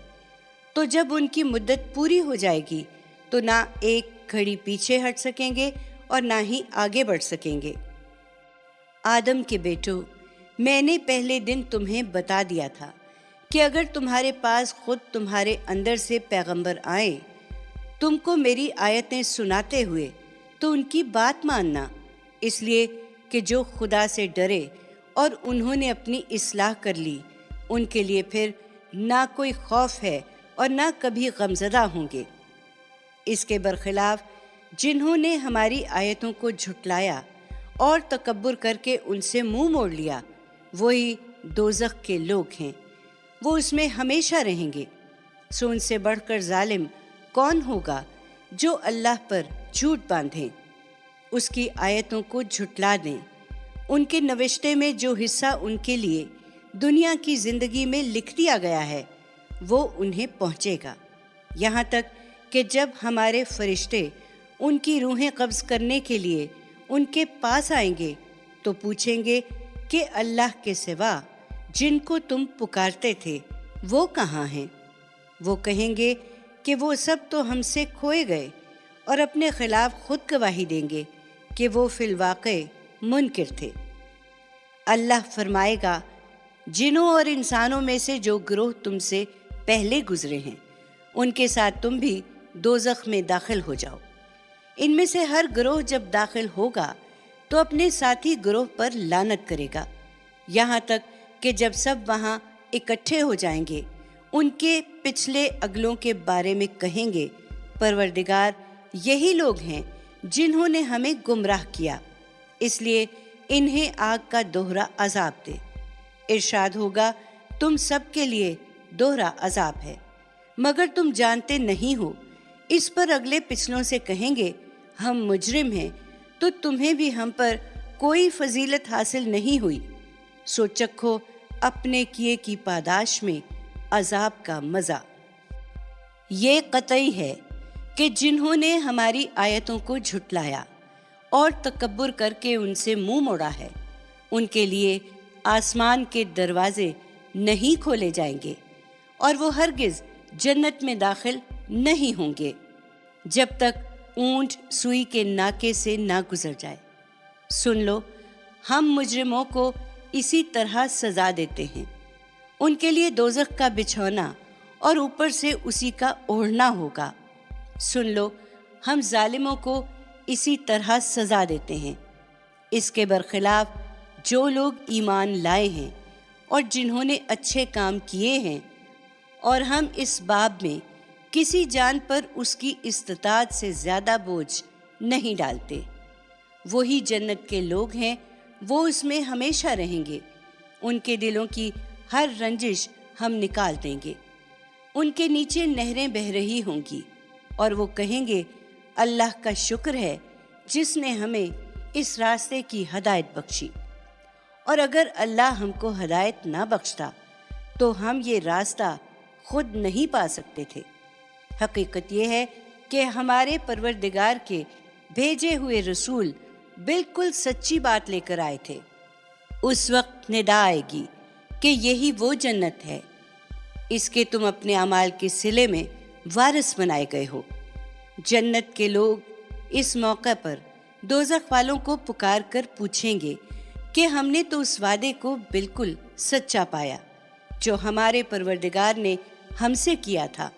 A: تو جب ان کی مدت پوری ہو جائے گی تو نہ ایک گھڑی پیچھے ہٹ سکیں گے اور نہ ہی آگے بڑھ سکیں گے۔ آدم کے بیٹو، میں نے پہلے دن تمہیں بتا دیا تھا کہ اگر تمہارے پاس خود تمہارے اندر سے پیغمبر آئیں تم کو میری آیتیں سناتے ہوئے تو ان کی بات ماننا، اس لیے کہ جو خدا سے ڈرے اور انہوں نے اپنی اصلاح کر لی، ان کے لیے پھر نہ کوئی خوف ہے اور نہ کبھی غمزدہ ہوں گے۔ اس کے برخلاف جنہوں نے ہماری آیتوں کو جھٹلایا اور تکبر کر کے ان سے منہ موڑ لیا، وہی دوزخ کے لوگ ہیں، وہ اس میں ہمیشہ رہیں گے۔ سو ان سے بڑھ کر ظالم کون ہوگا جو اللہ پر جھوٹ باندھیں، اس کی آیتوں کو جھٹلا دیں، ان کے نوشتے میں جو حصہ ان کے لیے دنیا کی زندگی میں لکھ دیا گیا ہے وہ انہیں پہنچے گا، یہاں تک کہ جب ہمارے فرشتے ان کی روحیں قبض کرنے کے لیے ان کے پاس آئیں گے تو پوچھیں گے کہ اللہ کے سوا جن کو تم پکارتے تھے وہ کہاں ہیں؟ وہ کہیں گے کہ وہ سب تو ہم سے کھوئے گئے، اور اپنے خلاف خود گواہی دیں گے کہ وہ فی الواقع منکر تھے۔ اللہ فرمائے گا، جنوں اور انسانوں میں سے جو گروہ تم سے پہلے گزرے ہیں ان کے ساتھ تم بھی دوزخ میں داخل ہو جاؤ۔ ان میں سے ہر گروہ جب داخل ہوگا تو اپنے ساتھی گروہ پر لعنت کرے گا، یہاں تک کہ جب سب وہاں اکٹھے ہو جائیں گے ان کے پچھلے اگلوں کے بارے میں کہیں گے، پروردگار یہی لوگ ہیں جنہوں نے ہمیں گمراہ کیا، اس لیے انہیں آگ کا دوہرا عذاب دے۔ ارشاد ہوگا تم سب کے لیے دوہرا عذاب ہے، مگر تم جانتے نہیں ہو۔ اس پر اگلے پچھلوں سے کہیں گے ہم مجرم ہیں، تو تمہیں بھی ہم پر کوئی فضیلت حاصل نہیں ہوئی، سو چکھو اپنے کیے کی پاداش میں عذاب کا مزہ۔ یہ قطعی ہے کہ جنہوں نے ہماری آیتوں کو جھٹلایا اور تکبر کر کے ان سے منہ موڑا ہے، ان کے لیے آسمان کے دروازے نہیں کھولے جائیں گے اور وہ ہرگز جنت میں داخل نہیں ہوں گے جب تک اونٹ سوئی کے ناکے سے نہ گزر جائے۔ سن لو، ہم مجرموں کو اسی طرح سزا دیتے ہیں، ان کے لیے دوزخ کا بچھونا اور اوپر سے اسی کا اوڑھنا ہوگا۔ سن لو، ہم ظالموں کو اسی طرح سزا دیتے ہیں۔ اس کے برخلاف جو لوگ ایمان لائے ہیں اور جنہوں نے اچھے کام کیے ہیں، اور ہم اس باب میں کسی جان پر اس کی استطاعت سے زیادہ بوجھ نہیں ڈالتے، وہی جنت کے لوگ ہیں، وہ اس میں ہمیشہ رہیں گے۔ ان کے دلوں کی ہر رنجش ہم نکال دیں گے، ان کے نیچے نہریں بہہ رہی ہوں گی، اور وہ کہیں گے اللہ کا شکر ہے جس نے ہمیں اس راستے کی ہدایت بخشی، اور اگر اللہ ہم کو ہدایت نہ بخشتا تو ہم یہ راستہ خود نہیں پا سکتے تھے۔ حقیقت یہ ہے کہ ہمارے پروردگار کے بھیجے ہوئے رسول بالکل سچی بات لے کر آئے تھے۔ اس وقت ندا آئے گی کہ یہی وہ جنت ہے، اس کے تم اپنے اعمال کے صلے میں وارث بنائے گئے ہو۔ جنت کے لوگ اس موقع پر دوزخ والوں کو پکار کر پوچھیں گے کہ ہم نے تو اس وعدے کو بالکل سچا پایا جو ہمارے پروردگار نے ہم سے کیا تھا،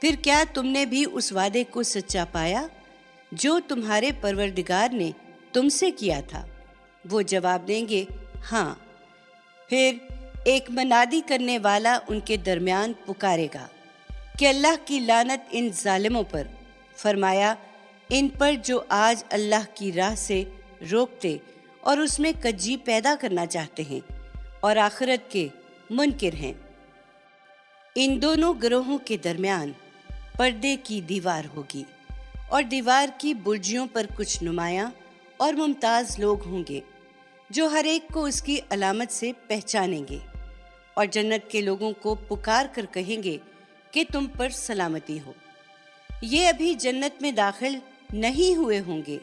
A: پھر کیا تم نے بھی اس وعدے کو سچا پایا جو تمہارے پروردگار نے تم سے کیا تھا؟ وہ جواب دیں گے ہاں۔ پھر ایک منادی کرنے والا ان کے درمیان پکارے گا کہ اللہ کی لعنت ان ظالموں پر، فرمایا ان پر جو آج اللہ کی راہ سے روکتے اور اس میں کجی پیدا کرنا چاہتے ہیں اور آخرت کے منکر ہیں۔ ان دونوں گروہوں کے درمیان پردے کی دیوار ہوگی، اور دیوار کی برجیوں پر کچھ نمایاں اور ممتاز لوگ ہوں گے جو ہر ایک کو اس کی علامت سے پہچانیں گے، اور جنت کے لوگوں کو پکار کر کہیں گے کہ تم پر سلامتی ہو۔ یہ ابھی جنت میں داخل نہیں ہوئے ہوں گے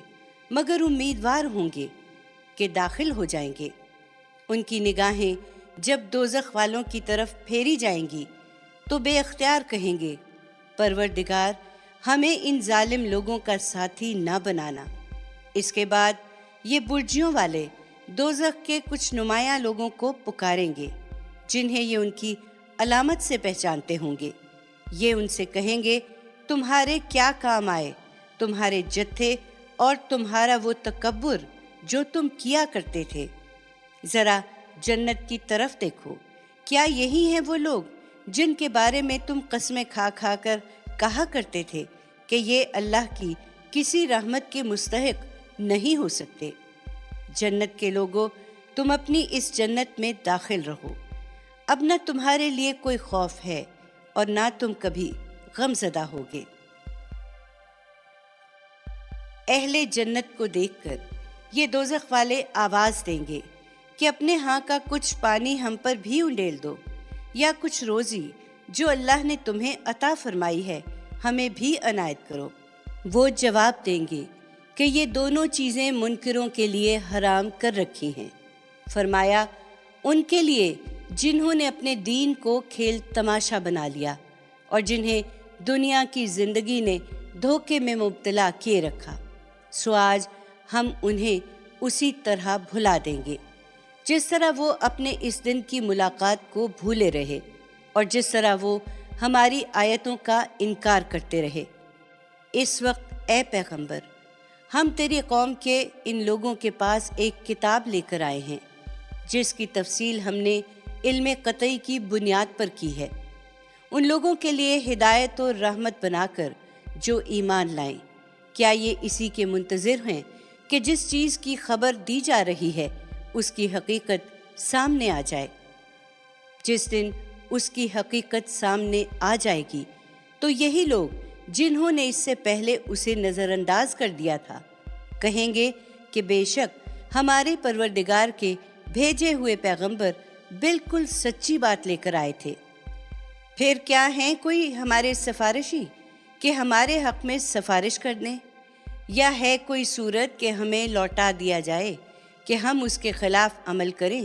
A: مگر امیدوار ہوں گے کہ داخل ہو جائیں گے۔ ان کی نگاہیں جب دوزخ والوں کی طرف پھیری جائیں گی تو بے اختیار کہیں گے پروردگار ہمیں ان ظالم لوگوں کا ساتھی نہ بنانا۔ اس کے بعد یہ برجیوں والے دوزخ کے کچھ نمایاں لوگوں کو پکاریں گے جنہیں یہ ان کی علامت سے پہچانتے ہوں گے۔ یہ ان سے کہیں گے تمہارے کیا کام آئے تمہارے جتھے اور تمہارا وہ تکبر جو تم کیا کرتے تھے؟ ذرا جنت کی طرف دیکھو، کیا یہی ہیں وہ لوگ جن کے بارے میں تم قسمیں کھا کھا کر کہا کرتے تھے کہ یہ اللہ کی کسی رحمت کے مستحق نہیں ہو سکتے؟ جنت کے لوگوں، تم اپنی اس جنت میں داخل رہو، اب نہ تمہارے لیے کوئی خوف ہے اور نہ تم کبھی غم زدہ ہوگے۔ اہل جنت کو دیکھ کر یہ دوزخ والے آواز دیں گے کہ اپنے ہاں کا کچھ پانی ہم پر بھی انڈیل دو، یا کچھ روزی جو اللہ نے تمہیں عطا فرمائی ہے ہمیں بھی عنایت کرو۔ وہ جواب دیں گے کہ یہ دونوں چیزیں منکروں کے لیے حرام کر رکھی ہیں۔ فرمایا ان کے لیے جنہوں نے اپنے دین کو کھیل تماشا بنا لیا اور جنہیں دنیا کی زندگی نے دھوکے میں مبتلا کیے رکھا، سو آج ہم انہیں اسی طرح بھلا دیں گے جس طرح وہ اپنے اس دن کی ملاقات کو بھولے رہے اور جس طرح وہ ہماری آیتوں کا انکار کرتے رہے۔ اس وقت اے پیغمبر، ہم تیری قوم کے ان لوگوں کے پاس ایک کتاب لے کر آئے ہیں جس کی تفصیل ہم نے علم قطعی کی بنیاد پر کی ہے، ان لوگوں کے لیے ہدایت اور رحمت بنا کر جو ایمان لائیں۔ کیا یہ اسی کے منتظر ہیں کہ جس چیز کی خبر دی جا رہی ہے اس کی حقیقت سامنے آ جائے؟ جس دن اس کی حقیقت سامنے آ جائے گی تو یہی لوگ جنہوں نے اس سے پہلے اسے نظر انداز کر دیا تھا کہیں گے کہ بے شک ہمارے پروردگار کے بھیجے ہوئے پیغمبر بالکل سچی بات لے کر آئے تھے۔ پھر کیا ہیں کوئی ہمارے سفارشی کہ ہمارے حق میں سفارش کر دیں، یا ہے کوئی صورت کہ ہمیں لوٹا دیا جائے کہ ہم اس کے خلاف عمل کریں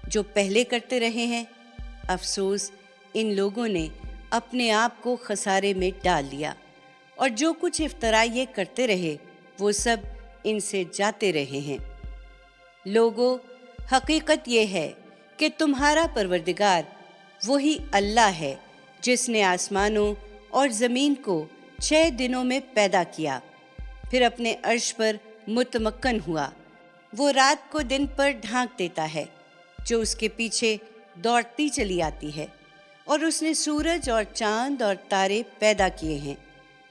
A: جو پہلے کرتے رہے ہیں؟ افسوس، ان لوگوں نے اپنے آپ کو خسارے میں ڈال لیا، اور جو کچھ افطرا یہ کرتے رہے وہ سب ان سے جاتے رہے ہیں۔ لوگوں، حقیقت یہ ہے کہ تمہارا پروردگار وہی اللہ ہے جس نے آسمانوں اور زمین کو 6 دنوں میں پیدا کیا، پھر اپنے عرش پر متمکن ہوا۔ وہ رات کو دن پر ڈھانک دیتا ہے جو اس کے پیچھے دوڑتی چلی آتی ہے، اور اس نے سورج اور چاند اور تارے پیدا کیے ہیں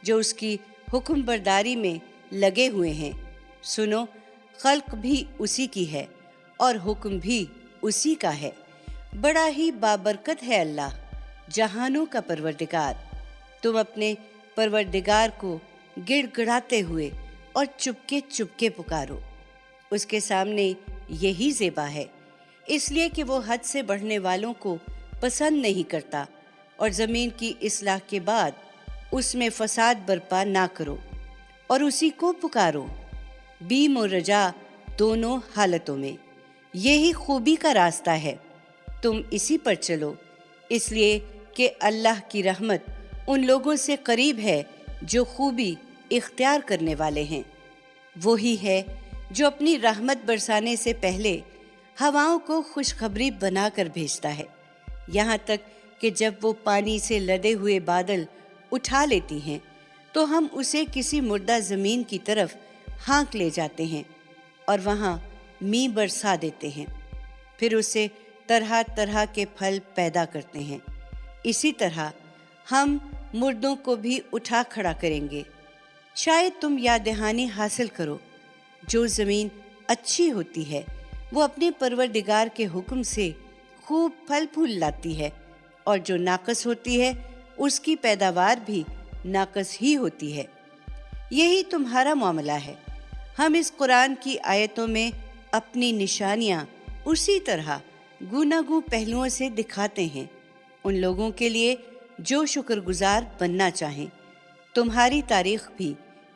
A: جو اس کی حکم برداری میں لگے ہوئے ہیں۔ سنو، خلق بھی اسی کی ہے اور حکم بھی اسی کا ہے۔ بڑا ہی بابرکت ہے اللہ، جہانوں کا پروردگار۔ تم اپنے پروردگار کو گڑ گڑاتے ہوئے اور چپکے چپکے پکارو، اس کے سامنے یہی زیبا ہے، اس لیے کہ وہ حد سے بڑھنے والوں کو پسند نہیں کرتا، اور زمین کی اصلاح کے بعد اس میں فساد برپا نہ کرو، اور اسی کو پکارو بیم و رجا دونوں حالتوں میں۔ یہی خوبی کا راستہ ہے، تم اسی پر چلو، اس لیے کہ اللہ کی رحمت ان لوگوں سے قریب ہے جو خوبی اختیار کرنے والے ہیں۔ وہی ہے جو اپنی رحمت برسانے سے پہلے ہواؤں کو خوشخبری بنا کر بھیجتا ہے، یہاں تک کہ جب وہ پانی سے لدے ہوئے بادل اٹھا لیتی ہیں تو ہم اسے کسی مردہ زمین کی طرف ہانک لے جاتے ہیں اور وہاں مینہ برسا دیتے ہیں، پھر اسے طرح طرح کے پھل پیدا کرتے ہیں۔ اسی طرح ہم مردوں کو بھی اٹھا کھڑا کریں گے۔ شاید تم یاد دہانی حاصل کرو، جو زمین اچھی ہوتی ہے وہ اپنے پروردگار کے حکم سے خوب پھل پھول لاتی ہے، اور جو ناقص ہوتی ہے اس کی پیداوار بھی ناقص ہی ہوتی ہے۔ یہی تمہارا معاملہ ہے۔ ہم اس قرآن کی آیتوں میں اپنی نشانیاں اسی طرح گوناگوں پہلوؤں سے دکھاتے ہیں ان لوگوں کے لیے جو شکر گزار بننا چاہیں۔ تمہاری تاریخ بھی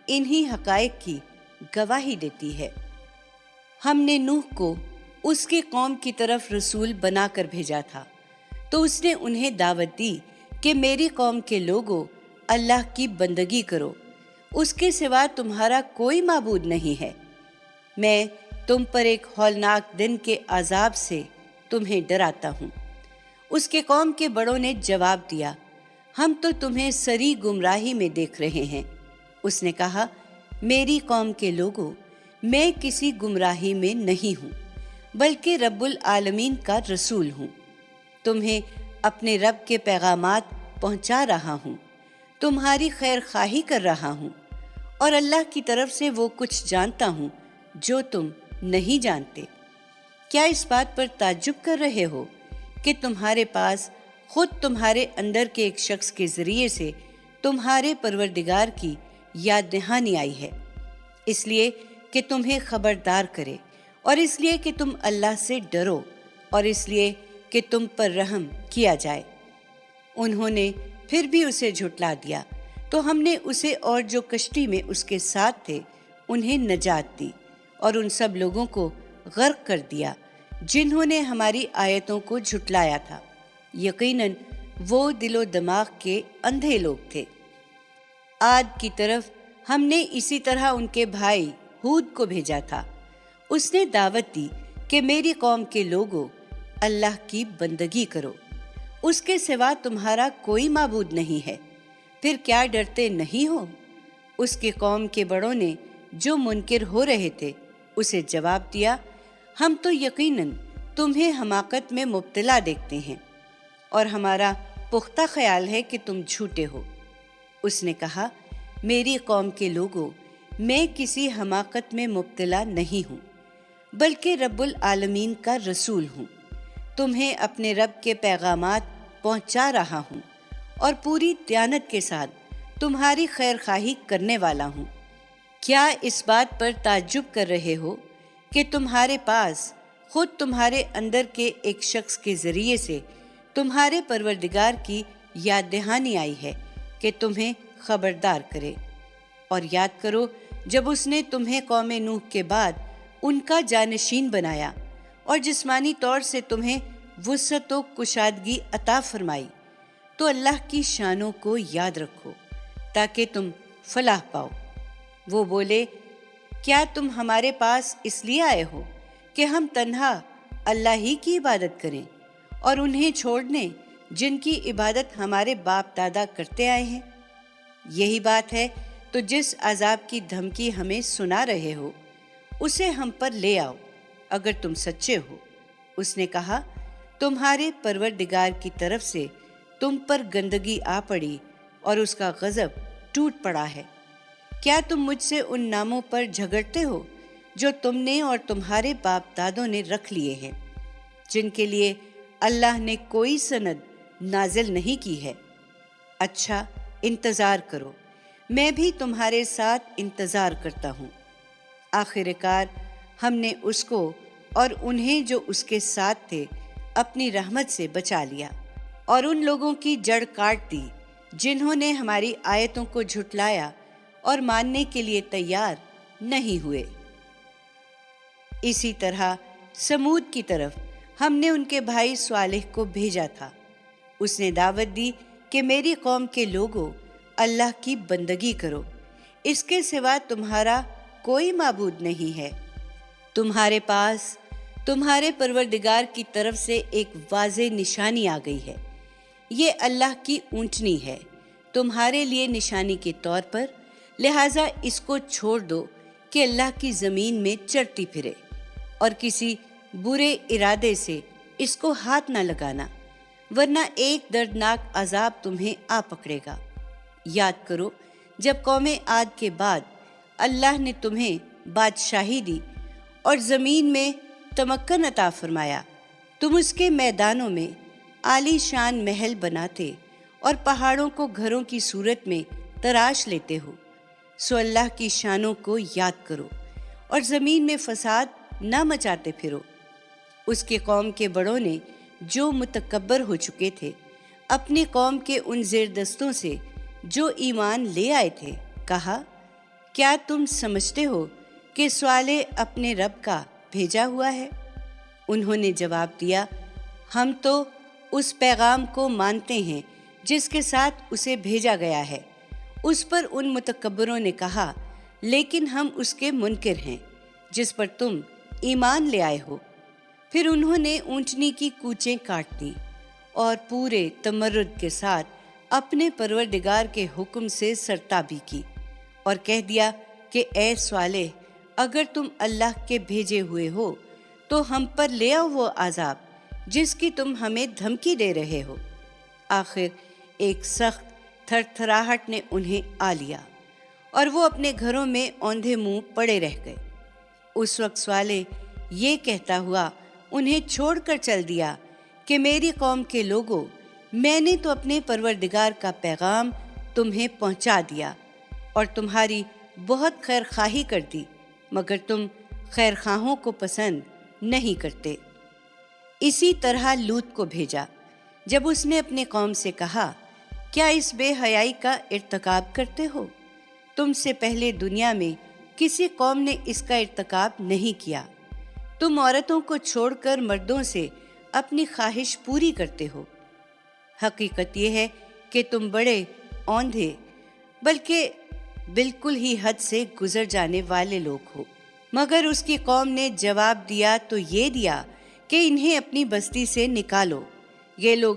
A: انہی حقائق کی گواہی دیتی ہے۔ ہم نے نوح کو اس کی قوم کی طرف رسول بنا کر بھیجا تھا، تو اس نے انہیں دعوت دی کہ میری قوم کے لوگوں، اللہ کی بندگی کرو، اس کے سوا تمہارا کوئی معبود نہیں ہے۔ میں تم پر ایک ہولناک دن کے عذاب سے تمہیں ڈراتا ہوں۔ اس کے قوم کے بڑوں نے جواب دیا، ہم تو تمہیں سری گمراہی میں دیکھ رہے ہیں۔ اس نے کہا، میری قوم کے لوگوں، میں کسی گمراہی میں نہیں ہوں، بلکہ رب العالمین کا رسول ہوں۔ تمہیں اپنے رب کے پیغامات پہنچا رہا ہوں، تمہاری خیر خواہی کر رہا ہوں، اور اللہ کی طرف سے وہ کچھ جانتا ہوں جو تم نہیں جانتے۔ کیا اس بات پر تعجب کر رہے ہو کہ تمہارے پاس خود تمہارے اندر کے ایک شخص کے ذریعے سے تمہارے پروردگار کی یاد دہانی آئی ہے، اس لیے کہ تمہیں خبردار کرے، اور اس لیے کہ تم اللہ سے ڈرو، اور اس لیے کہ تم پر رحم کیا جائے۔ انہوں نے پھر بھی اسے جھٹلا دیا، تو ہم نے اسے اور جو کشتی میں اس کے ساتھ تھے انہیں نجات دی، اور ان سب لوگوں کو غرق کر دیا جنہوں نے ہماری آیتوں کو جھٹلایا تھا۔ یقیناً وہ دل و دماغ کے اندھے لوگ تھے۔ عاد کی طرف ہم نے اسی طرح ان کے بھائی ہود کو بھیجا تھا۔ اس نے دعوت دی کہ میری قوم کے لوگوں، اللہ کی بندگی کرو، اس کے سوا تمہارا کوئی معبود نہیں ہے، پھر کیا ڈرتے نہیں ہو؟ اس کی قوم کے بڑوں نے جو منکر ہو رہے تھے اسے جواب دیا، ہم تو یقیناً تمہیں حماقت میں مبتلا دیکھتے ہیں اور ہمارا پختہ خیال ہے کہ تم جھوٹے ہو۔ اس نے کہا، میری قوم کے لوگوں، میں کسی حماقت میں مبتلا نہیں ہوں، بلکہ رب العالمین کا رسول ہوں۔ تمہیں اپنے رب کے پیغامات پہنچا رہا ہوں اور پوری دیانت کے ساتھ تمہاری خیر خواہی کرنے والا ہوں۔ کیا اس بات پر تعجب کر رہے ہو کہ تمہارے پاس خود تمہارے اندر کے ایک شخص کے ذریعے سے تمہارے پروردگار کی یاد دہانی آئی ہے کہ تمہیں خبردار کرے؟ اور یاد کرو جب اس نے تمہیں قوم نوح کے بعد ان کا جانشین بنایا اور جسمانی طور سے تمہیں وسعت و کشادگی عطا فرمائی، تو اللہ کی شانوں کو یاد رکھو تاکہ تم فلاح پاؤ۔ وہ بولے، کیا تم ہمارے پاس اس لیے آئے ہو کہ ہم تنہا اللہ ہی کی عبادت کریں اور انہیں چھوڑ دیں جن کی عبادت ہمارے باپ دادا کرتے آئے ہیں؟ یہی بات ہے تو جس عذاب کی دھمکی ہمیں سنا رہے ہو اسے ہم پر لے آؤ اگر تم سچے ہو۔ اس نے کہا، تمہارے پروردگار کی طرف سے تم پر گندگی آ پڑی اور اس کا غضب ٹوٹ پڑا ہے۔ کیا تم مجھ سے ان ناموں پر جھگڑتے ہو جو تم نے اور تمہارے باپ دادوں نے رکھ لیے ہیں، جن کے لیے اللہ نے کوئی سند نازل نہیں کی ہے؟ اچھا، انتظار کرو، میں بھی تمہارے ساتھ انتظار کرتا ہوں۔ آخر کار ہم نے اس کو اور انہیں جو اس کے ساتھ تھے اپنی رحمت سے بچا لیا، اور ان لوگوں کی جڑ کاٹ دی جنہوں نے ہماری آیتوں کو جھٹلایا اور ماننے کے لیے تیار نہیں ہوئے۔ اسی طرح سمود کی طرف ہم نے ان کے بھائی صالح کو بھیجا تھا۔ اس نے دعوت دی کہ میری قوم کے لوگوں، اللہ کی بندگی کرو، اس کے سوا تمہارا کوئی معبود نہیں ہے۔ تمہارے پاس تمہارے پروردگار کی طرف سے ایک واضح نشانی آ گئی ہے، یہ اللہ کی اونٹنی ہے تمہارے لیے نشانی کے طور پر، لہٰذا اس کو چھوڑ دو کہ اللہ کی زمین میں چرتی پھرے، اور کسی برے ارادے سے اس کو ہاتھ نہ لگانا، ورنہ ایک دردناک عذاب تمہیں آ پکڑے گا۔ یاد کرو جب قوم عاد کے بعد اللہ نے تمہیں بادشاہی دی اور زمین میں تمکن عطا فرمایا، تم اس کے میدانوں میں عالی شان محل بناتے اور پہاڑوں کو گھروں کی صورت میں تراش لیتے ہو، سو اللہ کی شانوں کو یاد کرو اور زمین میں فساد نہ مچاتے پھرو۔ اس کی قوم کے بڑوں نے جو متکبر ہو چکے تھے اپنی قوم کے ان زیر دستوں سے جو ایمان لے آئے تھے، کہا، کیا تم سمجھتے ہو کہ صالح اپنے رب کا بھیجا ہوا ہے؟ انہوں نے جواب دیا، ہم تو اس پیغام کو مانتے ہیں جس کے ساتھ اسے بھیجا گیا ہے۔ اس پر ان متکبروں نے کہا، لیکن ہم اس کے منکر ہیں جس پر تم ایمان لے آئے ہو۔ پھر انہوں نے اونٹنی کی کوچیں کاٹ دیں اور پورے تمرد کے ساتھ اپنے پروردگار کے حکم سے سرتابی کی اور کہہ دیا کہ اے صالح، اگر تم اللہ کے بھیجے ہوئے ہو تو ہم پر لے آؤ وہ عذاب جس کی تم ہمیں دھمکی دے رہے ہو۔ آخر ایک سخت تھر تھراہٹ نے انہیں آ لیا اور وہ اپنے گھروں میں اوندھے منہ پڑے رہ گئے۔ اس وقت صالح یہ کہتا ہوا انہیں چھوڑ کر چل دیا کہ میری قوم کے لوگوں، میں نے تو اپنے پروردگار کا پیغام تمہیں پہنچا دیا اور تمہاری بہت خیر خواہی کر دی، مگر تم خیر خواہوں کو پسند نہیں کرتے۔ اسی طرح لوط کو بھیجا جب اس نے اپنے قوم سے کہا، کیا اس بے حیائی کا ارتکاب کرتے ہو؟ تم سے پہلے دنیا میں کسی قوم نے اس کا ارتکاب نہیں کیا۔ تم عورتوں کو چھوڑ کر مردوں سے اپنی خواہش پوری کرتے ہو۔ حقیقت یہ ہے کہ تم بڑے اوندھے بلکہ بالکل ہی حد سے گزر جانے والے لوگ ہو۔ مگر اس کی قوم نے جواب دیا تو یہ دیا کہ انہیں اپنی بستی سے نکالو، یہ لوگ